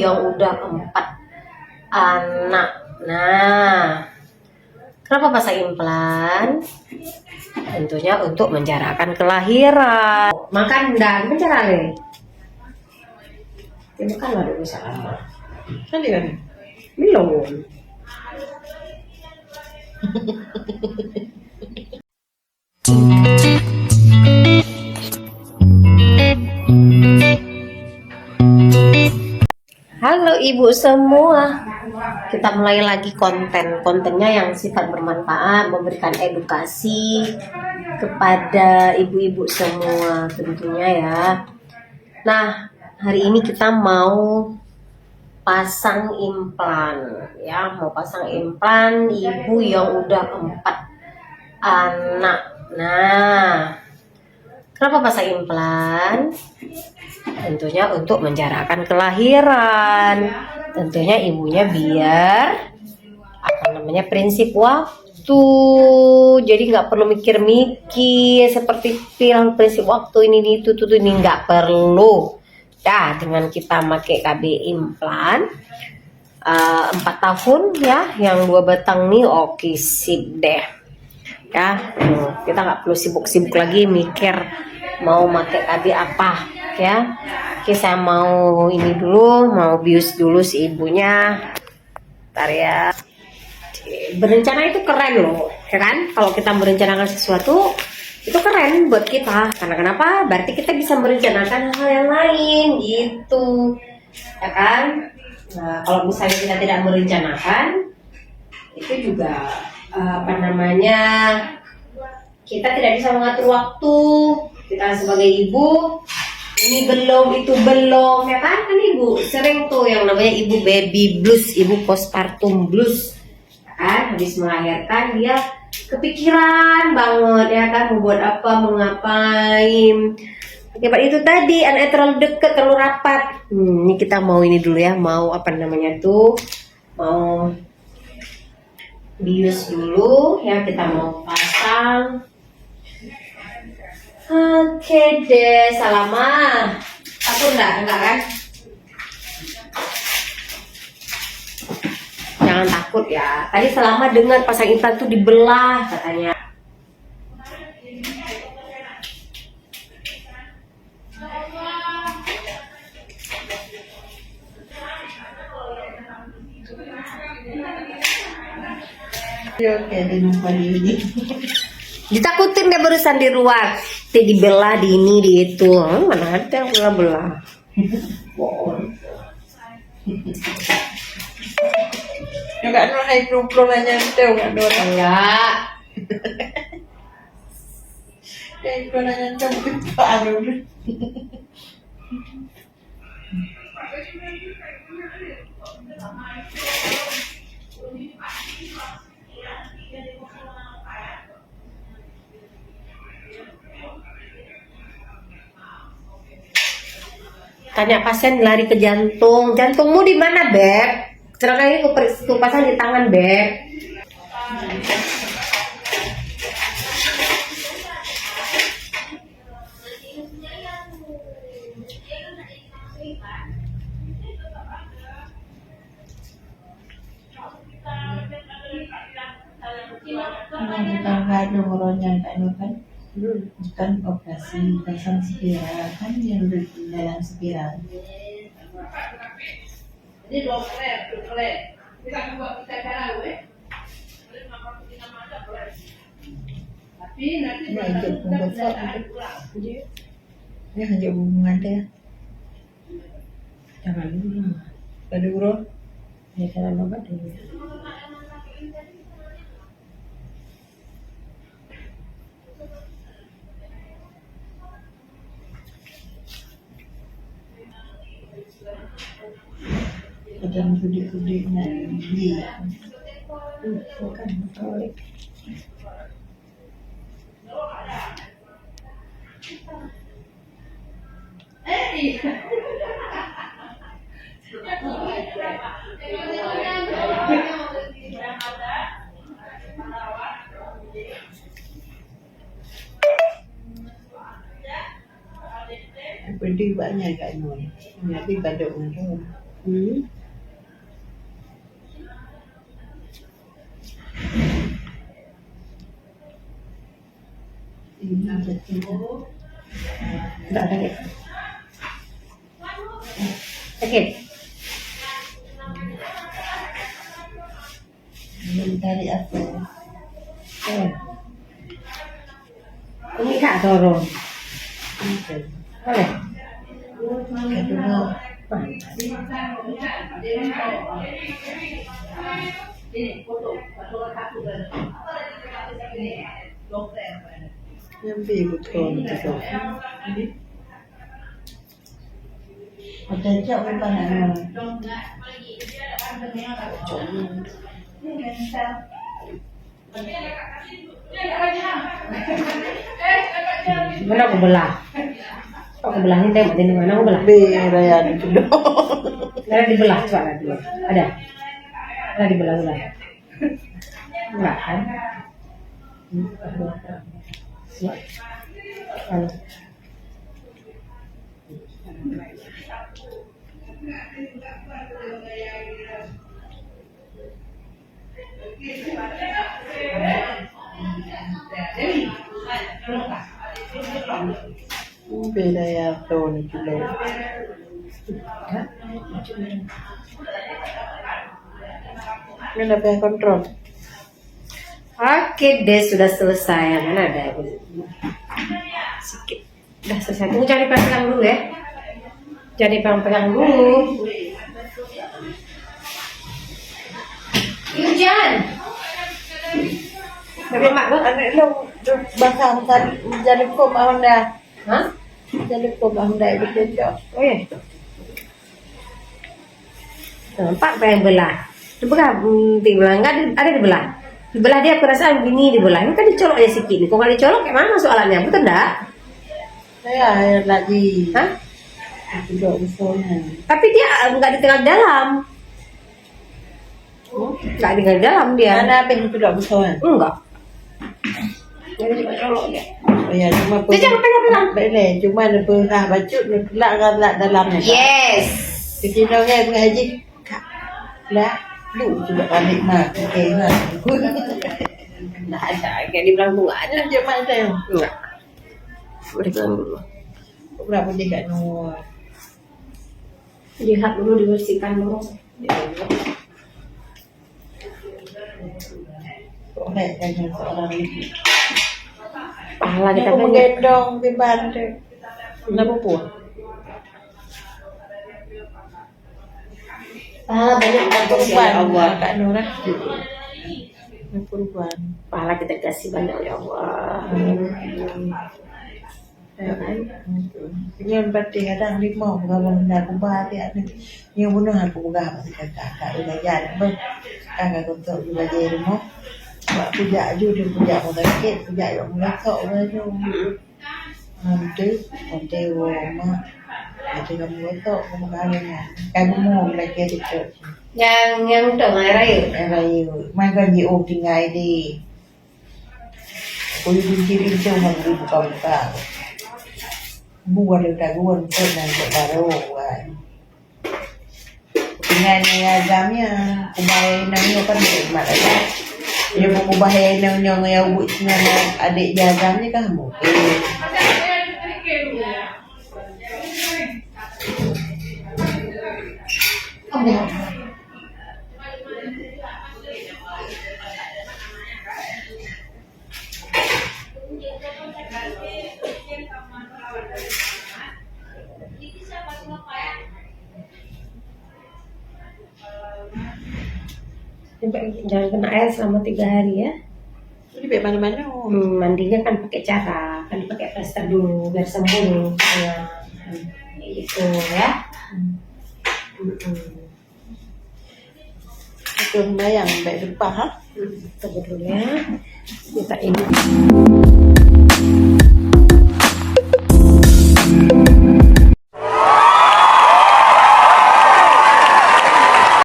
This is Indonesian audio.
yang udah 4 anak. Nah, kenapa pasang implan? Tentunya untuk menjarakkan kelahiran. Makan dan menjarane. Ya bukan ada usaha. Kalian Belum. Halo ibu semua, kita mulai lagi kontennya yang sifat bermanfaat, memberikan edukasi kepada ibu-ibu semua tentunya ya. Nah, hari ini kita mau pasang implan ya, mau pasang implan ibu yang udah 4 anak. Nah, kenapa pasang implan? Tentunya untuk menjarakkan kelahiran. Tentunya ibunya biar prinsip waktu. Jadi nggak perlu mikir-mikir seperti film prinsip waktu ini itu tuh ini nggak perlu. Dah dengan kita pakai KB implan 4 tahun ya, yang 2 batang nih oke sip deh. Ya, kita nggak perlu sibuk-sibuk lagi mikir mau pakai KB apa ya. Oke, saya mau ini dulu, mau bius dulu si ibunya. Bentar ya. Berencana itu keren loh, ya kan? Kalau kita merencanakan sesuatu itu keren buat kita. Karena kenapa? Berarti kita bisa merencanakan hal yang lain gitu, ya kan? Nah, kalau misalnya kita tidak merencanakan, itu juga kita tidak bisa mengatur waktu. Kita sebagai ibu, ini belum, itu belum, ya kan? Kan ibu sering tuh yang namanya ibu baby blues, ibu postpartum blues, ya kan? Habis melahirkan dia kepikiran banget, ya kan? Mau buat apa, mau ngapain. Akibat itu tadi anaknya terlalu dekat, terlalu rapat. Ini kita mau ini dulu ya, mau mau bius dulu ya, kita mau pasang. Oke deh, Salama. Takut enggak kan? Jangan takut ya. Tadi Salama dengar pasang implan tuh dibelah katanya. oke di rumah ini. Ditakutin dia barusan di luar. Dibelah di ini di itu. Mana ada yang belah-belah. Bohong. Enggak ada naik perempuan nyantai enggak ada orang. Enggak. Naik perempuan nyantai mungkin baru. Tanya pasien lari ke jantung. Jantungmu di mana, Beb? Sedangkan ini aku pasang di tangan, Beb. Kita nggak ada ngoronya kan bukan operasi pasang spiral kan yang dalam spiral. Jadi dokter kita buat kita cara gue. Tapi nanti ya hanya hubungan deh. Jangan dulu. Tadi bro, ya cara obat dulu. Dan kudik-kudiknya dia bukan katolik. Penting banyak kan, nanti pada umur Hmm. Ini jatuh. Enggak sakit. Sakit. Ini dari apa? Ini tak turun. Boleh. Kedua. Yang betul betul. Ada cak bukan anak. Mana aku belah? Aku belahnya tembak di mana aku belah? Beraya itu dong. Ada dibelah coba ada dulu. Ada. Ada dibelah belah. Enggak kan? Beraya tahun itu dong. Kenapa kontrol? Oke deh, sudah selesai. Mana ada sedikit. Udah selesai. Tunggu cari pegang dulu ya. Cari pegang dulu. Hujan. Mak gua Anak lo bakal tadi jadi kok anda. hah? Jadi kok anda betul cok. Oh iya. Nampak apa yang belah? Dibelah, dibelah enggak ada dibelah. Dibelah dia aku rasa begini dibelah. Ini kan dicolok aja sedikit nih. Kalau nggak dicolok kayak mana soalannya? Betul enggak? Saya lagi. Hah? Tidak misalnya. Tapi dia nggak di tengah dalam. Nggak di tengah dalam dia. Mana apa yang tidak misalnya? Enggak. Jadi cuma colok dia. Oh ya cuma Dia jangan pegang-pegang. boleh cuma berah baju nak dalamnya. Yes. Kecil orang mengaji. Lah, lu sudah balik mak. Okey lah. Nggak ada. Kayak dibilang tuh nggak ada. Ada cuma saya. Enggak. Udah bilang dulu. Berapa dia kat nomor? Lihat dulu, dibersihkan dulu. Boleh dengan seorang ibu. Pahala kita Aku banyak. menggendong di bantai. Kenapa pun? Pahala banyak kita kasih oleh Allah. Kak Nurah. Kurban. Pahala kita kasih banyak oleh Allah. Ya kan? Dengan berarti kadang lima kalau hendak kubah dia ni yang bunuh aku gak masih kakak udah jadi ber kakak untuk juga jadi mau buat puja aja dia puja mau sakit puja yang mulai sok baru nanti mak itu kamu sok kamu kalian kamu mau lagi itu Yang itu ngai rayu. rayu makan di tinggal di kulit cincin cuma buka buat buat pernah baru dengan agamnya kubahin nangyo kan nikmat aja dia mau kubahin nangyo yang buatnya adik jagamnya kan mungkin Jangan kena air selama 3 hari ya. jadi baik mana-mana Mandinya kan pakai cara, kan pakai plester dulu biar sembuh dulu. Ya. Gitu ya. itu bayang baik depan ha Tunggu dulu ya. Kita ini.